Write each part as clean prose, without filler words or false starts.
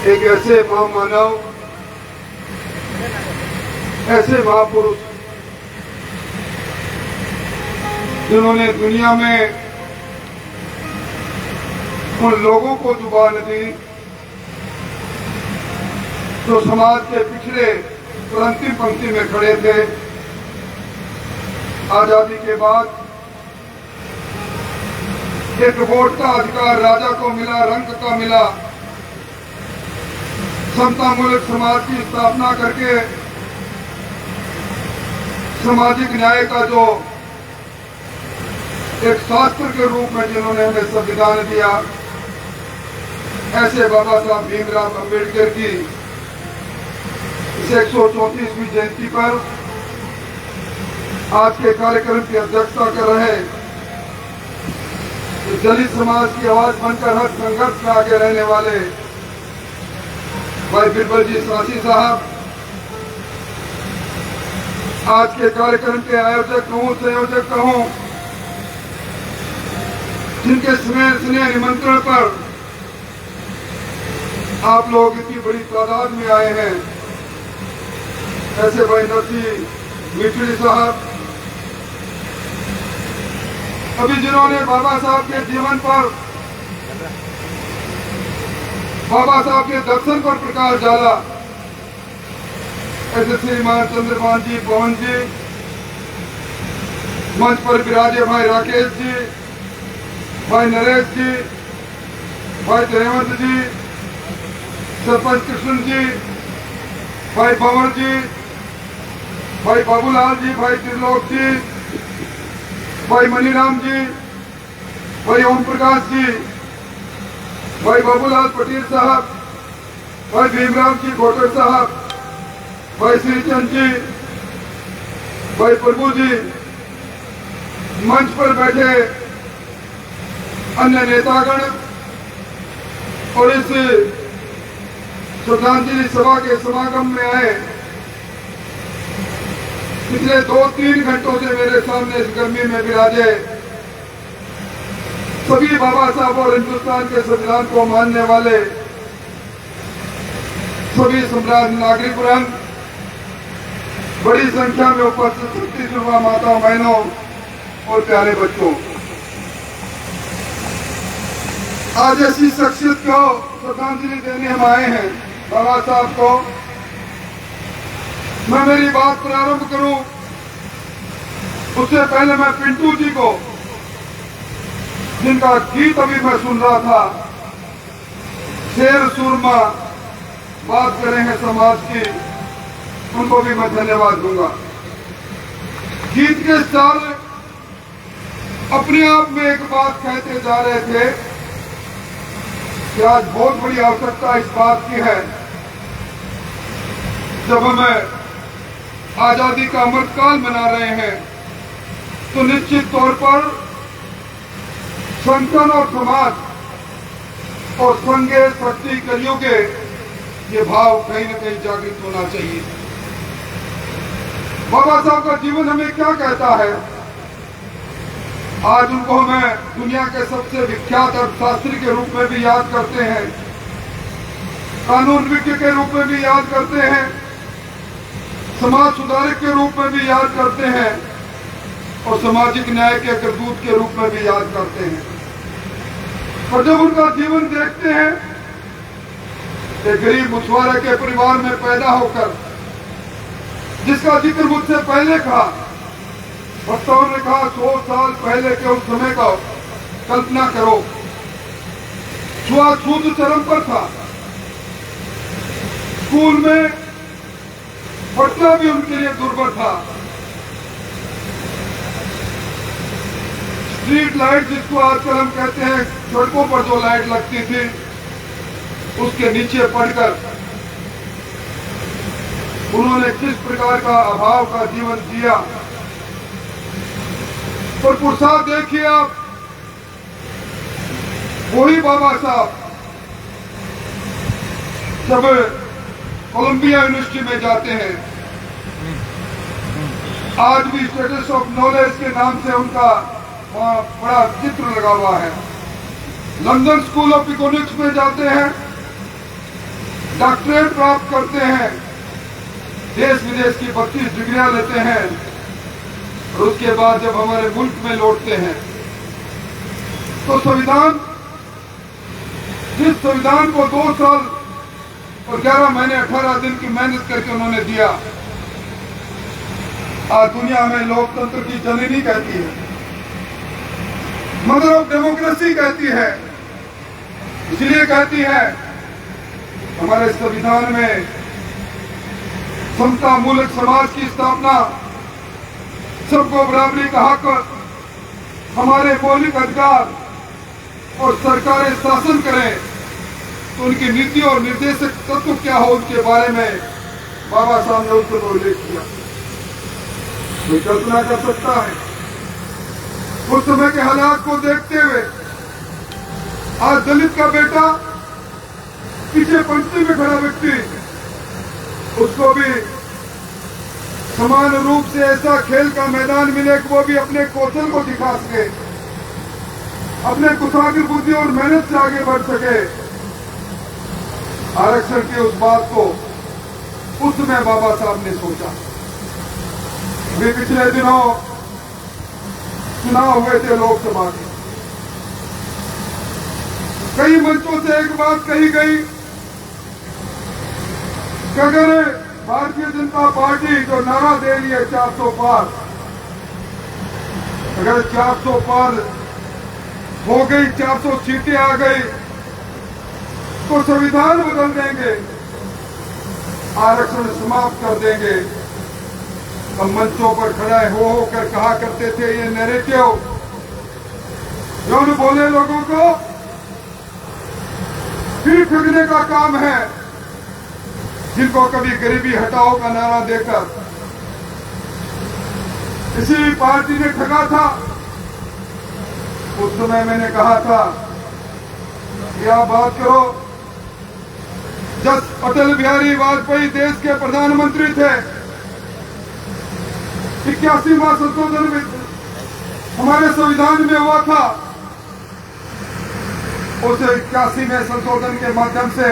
एक ऐसे महामानव, ऐसे महापुरुष जिन्होंने दुनिया में उन लोगों को जुबान दी जो समाज के पिछड़े और अंतिम पंक्ति में खड़े थे। आजादी के बाद एक वोट का अधिकार राजा को मिला, रंग का मिला। समतामूलक समाज की स्थापना करके सामाजिक न्याय का जो एक शास्त्र के रूप में जिन्होंने हमें संविधान दिया, ऐसे बाबा साहब भीमराव अम्बेडकर की इस 134वीं जयंती पर आज के कार्यक्रम की अध्यक्षता कर रहे दलित समाज की आवाज बनकर हर संघर्ष में आगे रहने वाले भाई बिरबल जी सासी साहब, आज के कार्यक्रम के आयोजक कहूं, संयोजक कहूं, जिनके स्नेह निमंत्रण पर आप लोग इतनी बड़ी तादाद में आए हैं, ऐसे भाई नरसिंह मिठड़ी साहब, अभी जिन्होंने बाबा साहब के जीवन पर, बाबा साहब के दर्शन पर प्रकाश डाला, ऐसे श्रीमान चंद्रभान जी, पवन जी, मंच पर विराजे भाई राकेश जी, भाई नरेश जी, भाई जयवंत जी, सरपंच कृष्ण जी, भाई भंवर जी, भाई बाबूलाल जी, भाई त्रिलोक जी, भाई मनीराम जी, भाई ओम प्रकाश जी, भाई बाबूलाल पटेल साहब, भाई भीमराव जी घोटर साहब, भाई श्रीचंद जी, भाई प्रभु जी, मंच पर बैठे अन्य नेतागण और इस श्रद्धांजलि सभा के समागम में आए, पिछले 2-3 घंटों से मेरे सामने इस गर्मी में विराजे सभी बाबा साहब और हिंदुस्तान के संविधान को मानने वाले सभी सम्राट नागरिक वृंद, बड़ी संख्या में उपस्थित छत्तीसगढ़ माता बहनों और प्यारे बच्चों, आज ऐसी शख्सियत को श्रद्धांजलि देने हम आए हैं बाबा साहब को। मैं मेरी बात प्रारंभ करूं उससे पहले मैं पिंटू जी को, जिनका गीत अभी मैं सुन रहा था, शेर सुरमा बात करें हैं समाज की, उनको भी मैं धन्यवाद दूंगा। गीत के साल अपने आप में एक बात कहते जा रहे थे कि आज बहुत बड़ी आवश्यकता इस बात की है, जब हमें आजादी का अमृतकाल मना रहे हैं तो निश्चित तौर पर संगठन और समाज और संघे शक्ति कलयुगे ये भाव कहीं न कहीं जागृत होना चाहिए। बाबा साहब का जीवन हमें क्या कहता है? आज उनको हमें दुनिया के सबसे विख्यात अर्थशास्त्री के रूप में भी याद करते हैं, कानून विज्ञ के रूप में भी याद करते हैं, समाज सुधारक के रूप में भी याद करते हैं और सामाजिक न्याय के दूत के रूप में भी याद करते हैं। और जब उनका जीवन देखते हैं, एक गरीब मछुआरे के परिवार में पैदा होकर, जिसका जिक्र मुझसे पहले कहा, वक्ताओं ने कहा 100 साल पहले के उस समय का कल्पना करो, छुआछूत चरम पर था, स्कूल में पढ़ना भी उनके लिए दुर्भर था, स्ट्रीट लाइट जिसको आजकल हम कहते हैं, सड़कों पर जो लाइट लगती थी उसके नीचे पढ़कर उन्होंने किस प्रकार का अभाव का जीवन जिया। और पुरसाद देखिए आप, वही बाबा साहब जब कोलंबिया यूनिवर्सिटी में जाते हैं, आज भी स्टेटस ऑफ नॉलेज के नाम से उनका वहां बड़ा चित्र लगा हुआ है। लंदन स्कूल ऑफ इकोनॉमिक्स में जाते हैं, डॉक्टरेट प्राप्त करते हैं, देश विदेश की 32 डिग्रियां लेते हैं और उसके बाद जब हमारे मुल्क में लौटते हैं तो संविधान, जिस संविधान को 2 साल और 11 महीने 18 दिन की मेहनत करके उन्होंने दिया, आज दुनिया में लोकतंत्र की जननी कहती है, मदर ऑफ डेमोक्रेसी कहती है। इसलिए कहती है हमारे संविधान में समता मूलक समाज की स्थापना, सबको बराबरी का हक, हमारे मौलिक अधिकार और सरकारें शासन करें तो उनकी नीति और निर्देशक तत्व क्या हो, उनके बारे में बाबा साहब ने उस उल्लेख किया। कोई कल्पना कर सकता है उस समय के हालात को देखते हुए आज दलित का बेटा पीछे पंक्ति में खड़ा व्यक्ति, उसको भी समान रूप से ऐसा खेल का मैदान मिले कि वो भी अपने कौशल को दिखा सके, अपने कुशाग्र बुद्धि और मेहनत से आगे बढ़ सके। आरक्षण की उस बात को उस समय बाबा साहब ने सोचा। वे पिछले दिनों चुनाव हुए थे लोकसभा के, कई मंचों से एक बात कही गई कि अगर भारतीय जनता पार्टी जो नारा दे रही है 400 पार, अगर 400 पार हो गई, 400 सीटें आ गई तो संविधान बदल देंगे, आरक्षण समाप्त कर देंगे। हम मंचों पर खड़े होकर कहा करते थे ये नैरेटिव जो बोले लोगों को फिर ठगने का काम है, जिनको कभी गरीबी हटाओ का नारा देकर इसी पार्टी ने ठगा था। उस समय मैंने कहा था कि आप बात करो, जब अटल बिहारी वाजपेयी देश के प्रधानमंत्री थे, 81वां संशोधन में हमारे संविधान में हुआ था, उस 81वें संशोधन के माध्यम से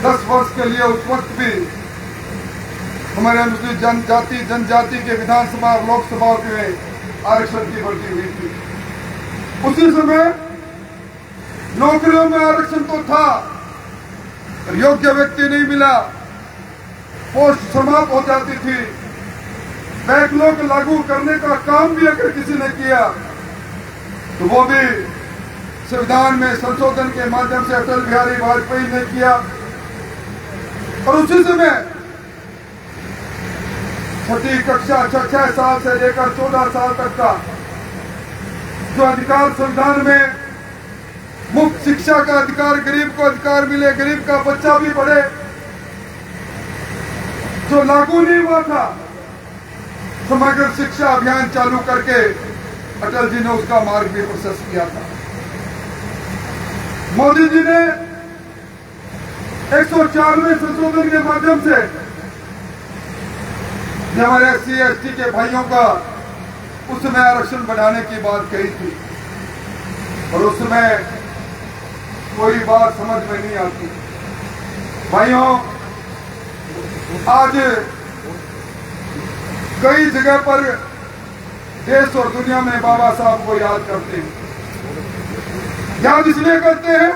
10 वर्ष के लिए उस वक्त भी हमारे अनुसूचित जनजाति के विधानसभा और लोकसभा में आरक्षण की बढ़ती हुई थी। उसी समय नौकरियों में आरक्षण तो था, योग्य व्यक्ति नहीं मिला, पोस्ट समाप्त हो जाती थी। बैकलॉग लागू करने का काम भी अगर किसी ने किया तो वो भी संविधान में संशोधन के माध्यम से अटल बिहारी वाजपेयी ने किया। और उसी समय 6ठी कक्षा 6 साल से लेकर 14 साल तक का जो अधिकार संविधान में, मुफ्त शिक्षा का अधिकार, गरीब को अधिकार मिले, गरीब का बच्चा भी पढ़े, जो लागू नहीं हुआ था, समग्र शिक्षा अभियान चालू करके अटल जी ने उसका मार्ग भी प्रशस्त किया था। मोदी जी ने 104वें संशोधन के माध्यम से हमारे SC ST के भाइयों का उस समय आरक्षण बढ़ाने की बात कही थी और उस समय कोई बात समझ में नहीं आती। भाइयों, आज कई जगह पर देश और दुनिया में बाबा साहब को याद करते हैं। याद इसलिए करते हैं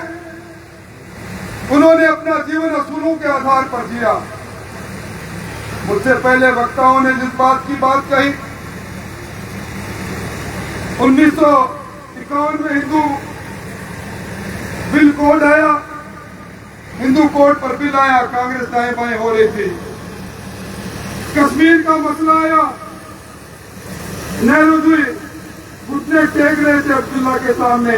उन्होंने अपना जीवन असूलों के आधार पर जिया। मुझसे पहले वक्ताओं ने जिस बात की बात कही, 1951 में हिंदू बिल कोड आया, हिंदू कोड पर बिल आया, कांग्रेस दाएं बाएं हो रही थी। कश्मीर का मसला आया, नेहरू जी घुटने टेक रहे थे अब्दुल्ला के सामने,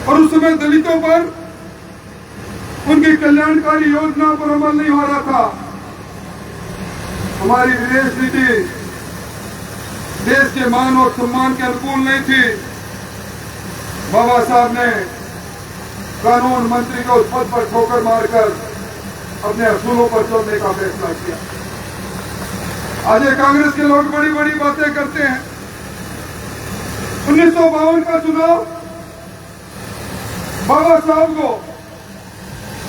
और उस समय दलितों पर, उनकी कल्याणकारी योजनाओं पर अमल नहीं हो रहा था। हमारी विदेश नीति देश के मान और सम्मान के अनुकूल नहीं थी। बाबा साहब ने कानून मंत्री को उस पद पर ठोकर मारकर अपने असूलों पर चलने का फैसला किया। आज ये कांग्रेस के लोग बड़ी बड़ी बातें करते हैं। 1952 का चुनाव बाबा साहब को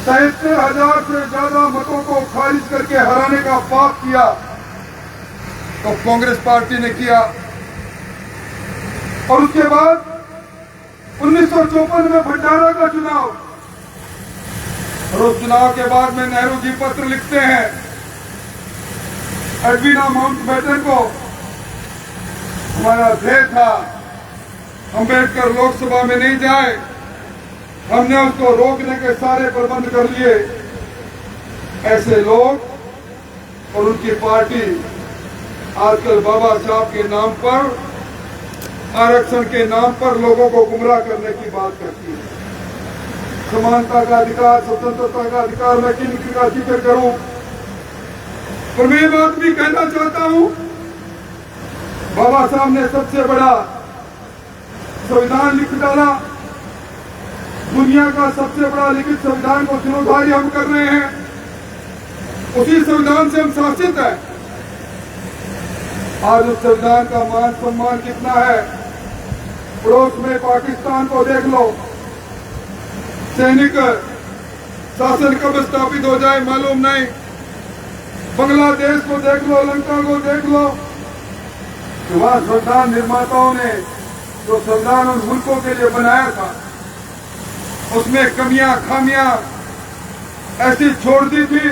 73,000 से ज्यादा मतों को खारिज करके हराने का पाप किया तो कांग्रेस पार्टी ने किया। और उसके बाद 1954 में भंडारा का चुनाव, और उस चुनाव के बाद में नेहरू जी पत्र लिखते हैं एडविना माउंटबेटन को। हमारा ध्येय था अंबेडकर लोकसभा में नहीं जाए, हमने उसको रोकने के सारे प्रबंध कर लिए। ऐसे लोग और उनकी पार्टी आजकल बाबा साहब के नाम पर, आरक्षण के नाम पर लोगों को गुमराह करने की बात करती है। समानता का अधिकार, स्वतंत्रता का अधिकार, मैं किन का जिक्र करूं, पर मैं ये बात भी कहना चाहता हूं, बाबा साहब ने सबसे बड़ा संविधान लिख डाला। दुनिया का सबसे बड़ा लिखित संविधान को जीर्णोद्धार हम कर रहे हैं। उसी संविधान से हम शासित हैं। आज उस संविधान का मान सम्मान कितना है? पड़ोस में पाकिस्तान को देख लो, सैनिक शासन कब स्थापित हो जाए मालूम नहीं। बांग्लादेश को देख लो, लंका को देख लो, वहां संविधान निर्माताओं ने जो संविधान उन मुल्कों के लिए बनाया था उसमें कमियां खामियां ऐसी छोड़ दी थी,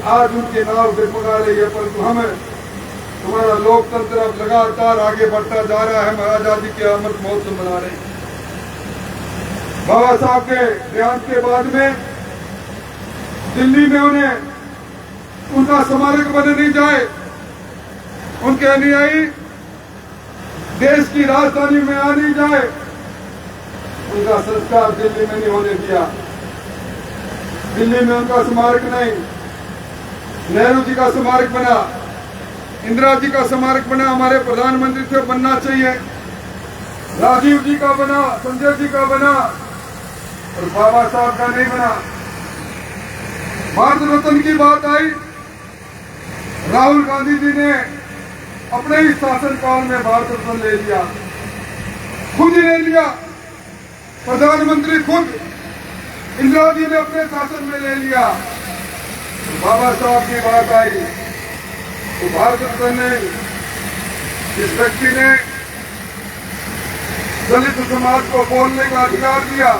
आज उनके नाव डगमगा रही है। परंतु हमारा लोकतंत्र अब लगातार आगे बढ़ता जा रहा है। हम आजादी के अमृत महोत्सव मना रहे हैं। बाबा साहब के देहांत के बाद में दिल्ली में उन्हें उनका स्मारक बने नहीं जाए, उनके अनुयायी देश की राजधानी में आ नहीं जाए, उनका संस्कार दिल्ली में नहीं होने दिया। दिल्ली में उनका स्मारक नहीं, नेहरू जी का स्मारक बना, इंदिरा जी का स्मारक बना, हमारे प्रधानमंत्री से बनना चाहिए, राजीव जी का बना, संजय जी का बना, और बाबा साहब का नहीं बना। भारत रत्न की बात आई, राहुल गांधी जी ने अपने ही शासनकाल में भारत रत्न ले लिया, खुद ही ले लिया। प्रधानमंत्री खुद इंदिरा जी ने अपने शासन में ले लिया। बाबा साहब की बात आई तो भारत रत्न ने, इस व्यक्ति ने दलित समाज को बोलने का अधिकार दिया।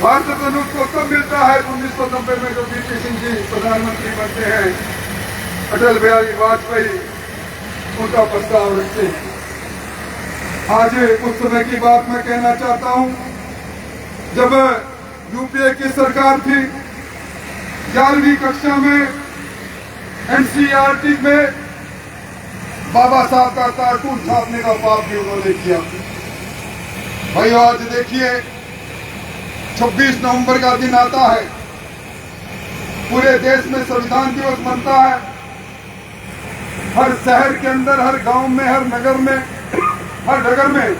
भारत रत्न उसको तब मिलता है 1990 में, जो वीपी सिंह जी प्रधानमंत्री बनते हैं, अटल बिहारी वाजपेयी उनका प्रस्ताव रखते हैं। आज उस समय की बात मैं कहना चाहता हूं, जब यूपीए की सरकार थी, 11वीं कक्षा में एनसीईआरटी में बाबा साहब का कार्टून छापने का पाप भी उन्होंने किया। भाई आज देखिए 26 नवंबर का दिन आता है, पूरे देश में संविधान दिवस मनता है। हर शहर के अंदर, हर गांव में, हर नगर में, हर नगर में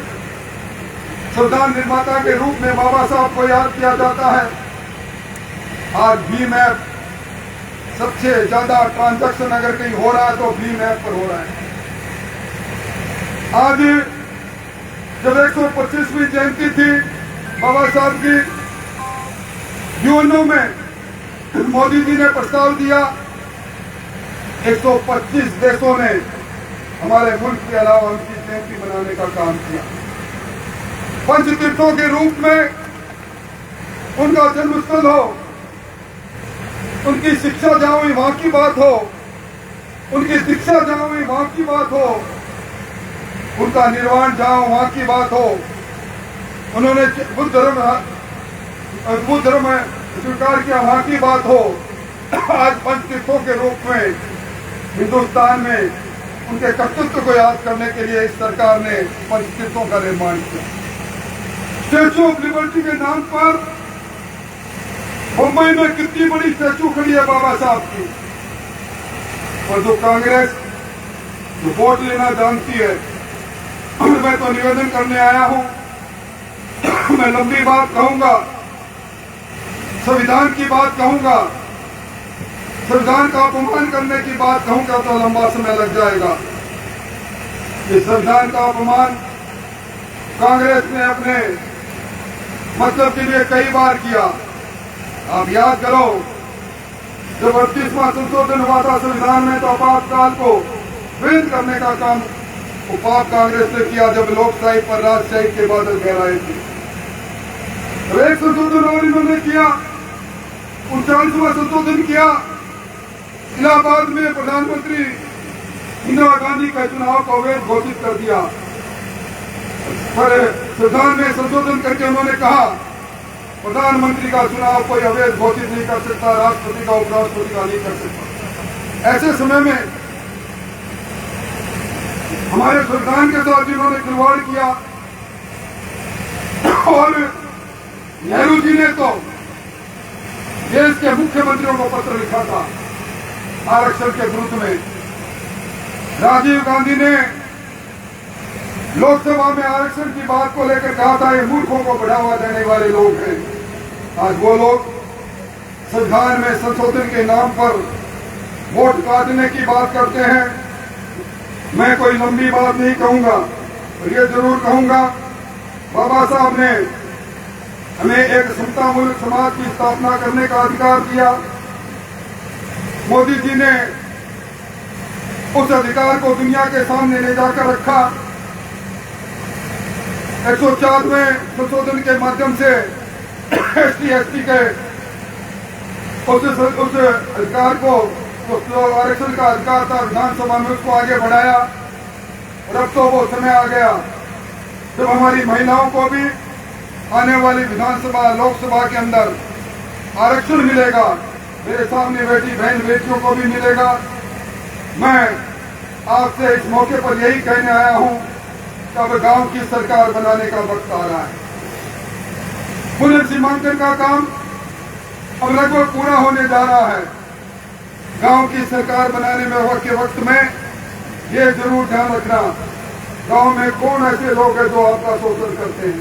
संविधान निर्माता के रूप में बाबा साहब को याद किया जाता है। आज भीम ऐप सबसे ज्यादा ट्रांजैक्शन अगर कहीं हो रहा है तो भीम ऐप पर हो रहा है। आज जब 125वीं जयंती थी बाबा साहब की, यूएनओ में मोदी जी ने प्रस्ताव दिया, 125 देशों ने हमारे मुल्क के अलावा उनकी जयंती मनाने का काम किया। पंचतीर्थों के रूप में उनका जन्मस्थल हो, उनकी शिक्षा जहां हुई वहां की बात हो, उनकी दीक्षा जहां हुई वहां की बात हो, उनका निर्वाण जहां हो वहां की बात हो। उन्होंने बुद्ध धर्म स्वीकार किया, वहां की बात हो। आज पंचतीर्थों के रूप में हिंदुस्तान में उनके कर्तृत्व को याद करने के लिए इस सरकार ने पंचतीर्थों का निर्माण किया। स्टैच्यू ऑफ लिबर्टी के नाम पर मुंबई में कितनी बड़ी स्टैच्यू खड़ी है बाबा साहब की, और जो कांग्रेस जो वोट लेना जानती है, मैं तो निवेदन करने आया हूं, मैं लंबी बात कहूंगा, संविधान की बात कहूंगा, संविधान का अपमान करने की बात कहूंगा तो लंबा समय लग जाएगा। इस संविधान का अपमान कांग्रेस ने अपने मतलब के लिए कई बार किया। आप याद करो, जब 38वां संशोधन हुआ था संविधान में, तो आपातकाल को विरोध करने का काम उपाप कांग्रेस ने किया, जब लोकशाही पर राजशाही के बादल गहराए थे। तो एक संशोधन और इन्होंने किया, 39वां संशोधन किया। इलाहाबाद में प्रधानमंत्री इंदिरा गांधी का चुनाव को अवैध घोषित कर दिया। पर संविधान में संशोधन करके उन्होंने कहा प्रधानमंत्री का चुनाव कोई अवैध घोषित नहीं कर सकता, राष्ट्रपति का उपराष्ट्रपति का नहीं कर सकता। ऐसे समय में हमारे संविधान के साथ जिन्होंने खिलवाड़ किया, और नेहरू जी ने तो देश के मुख्यमंत्रियों को पत्र लिखा था आरक्षण के विरुद्ध में। राजीव गांधी ने लोकसभा में आरक्षण की बात को लेकर कहा था ये मूर्खों को बढ़ावा देने वाले लोग हैं। आज वो लोग संविधान में संशोधन के नाम पर वोट काटने की बात करते हैं। मैं कोई लंबी बात नहीं कहूंगा, पर ये जरूर कहूंगा, बाबा साहब ने हमें एक समतामूलक समाज की स्थापना करने का अधिकार दिया। मोदी जी ने उस अधिकार को दुनिया के सामने ले जाकर रखा। 104वें संशोधन के माध्यम से ST के उस अधिकार को, जो आरक्षण का अधिकार था विधानसभा में, उसको आगे बढ़ाया। और अब तो वो समय आ गया जब हमारी महिलाओं को भी आने वाली विधानसभा लोकसभा के अंदर आरक्षण मिलेगा। मेरे सामने बैठी बहन बेटियों को भी मिलेगा। मैं आपसे इस मौके पर यही कहने आया हूं कि अब गांव की सरकार बनाने का वक्त आ रहा है। पुनर्सीमांकन का काम अब लगभग पूरा होने जा रहा है। गांव की सरकार बनाने में वक्त में ये जरूर ध्यान रखना, गांव में कौन ऐसे लोग हैं जो आपका शोषण करते हैं।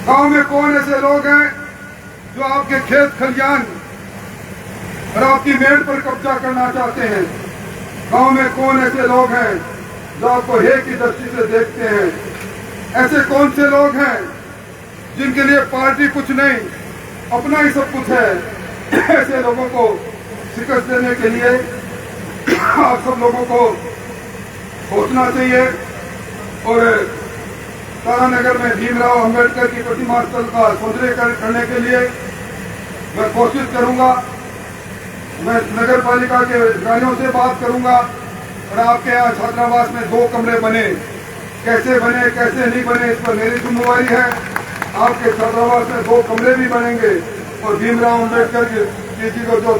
गांव में कौन ऐसे लोग हैं जो आपके खेत खलियान और आपकी मेड़ पर कब्जा करना चाहते हैं। गांव में कौन ऐसे लोग हैं जो आपको हे की दृष्टि से देखते हैं। ऐसे कौन से लोग हैं जिनके लिए पार्टी कुछ नहीं, अपना ही सब कुछ है। ऐसे लोगों को शिकस्त देने के लिए आप सब लोगों को सोचना चाहिए। और तारानगर में भीमराव अंबेडकर की प्रतिमा स्थल का सौंदर्यीकरण करने के लिए मैं कोशिश करूंगा। मैं नगर पालिका के अधिकारियों से बात करूंगा। और आपके यहाँ छात्रावास में 2 कमरे बने, कैसे बने कैसे नहीं बने, इस पर मेरी जिम्मेवारी है। आपके छात्रावास में 2 कमरे भी बनेंगे। और भीमराव अंबेडकर जी को जो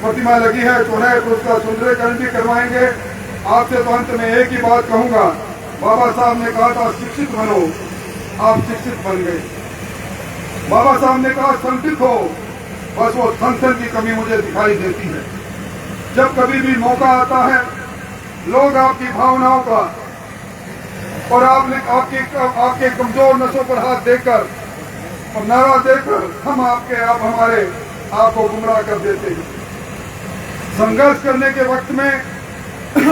प्रतिमा लगी है चौराहे पर, उसका सुंदरीकरण भी करवाएंगे। आपसे तो अंत में एक ही बात कहूंगा, बाबा साहब ने कहा था शिक्षित बनो, आप शिक्षित बन गए। बाबा साहब ने कहा संतुलित हो, बस वो संतन की कमी मुझे दिखाई देती है। जब कभी भी मौका आता है, लोग आपकी भावनाओं का और आपके कमजोर नसों पर हाथ देकर और नारा देकर हम आप हमारे आप को गुमराह कर देते हैं। संघर्ष करने के वक्त में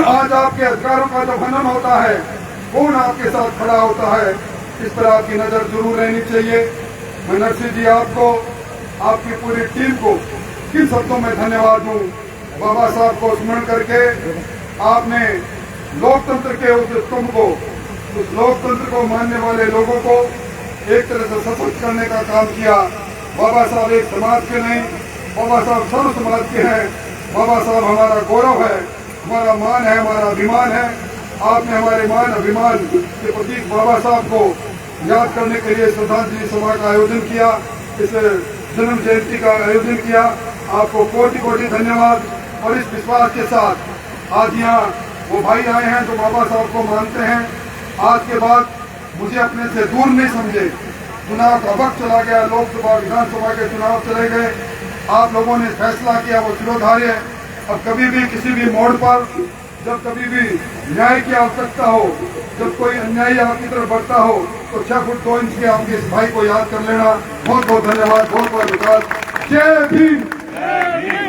आज आपके अधिकारों का जब हनन होता है, कौन आपके साथ खड़ा होता है, इस पर आपकी नजर जरूर रहनी चाहिए। मैं नरसिंह जी आपको, आपकी पूरी टीम को किन शब्दों में धन्यवाद दूं। बाबा साहब को स्मरण करके आपने लोकतंत्र के उस स्तंभ को, उस लोकतंत्र को मानने वाले लोगों को एक तरह से सशक्त करने का काम किया। बाबा साहब एक समाज के नहीं, बाबा साहब सर्व समाज के हैं। बाबा साहब हमारा गौरव है, हमारा मान है, हमारा अभिमान है। आपने हमारे मान अभिमान के प्रतीक बाबा साहब को याद करने के लिए श्रद्धांजलि सभा का आयोजन किया, इस जन्म जयंती का आयोजन किया। आपको कोटि कोटि धन्यवाद। और इस विश्वास के साथ आज यहाँ वो भाई आए हैं जो बाबा साहब को मानते हैं। आज के बाद मुझे अपने से दूर नहीं समझे। चुनाव का वक्त चला गया, लोकसभा विधानसभा के चुनाव चले गए, आप लोगों ने फैसला किया वो शिरोधार्य। अब कभी भी किसी भी मोड़ पर जब कभी भी न्याय की आवश्यकता हो, जब कोई अन्यायी आपकी तरफ बढ़ता हो, तो 6 फुट 2 इंच के आपके इस भाई को याद कर लेना। बहुत बहुत धन्यवाद, बहुत बहुत विकास। जय भीम।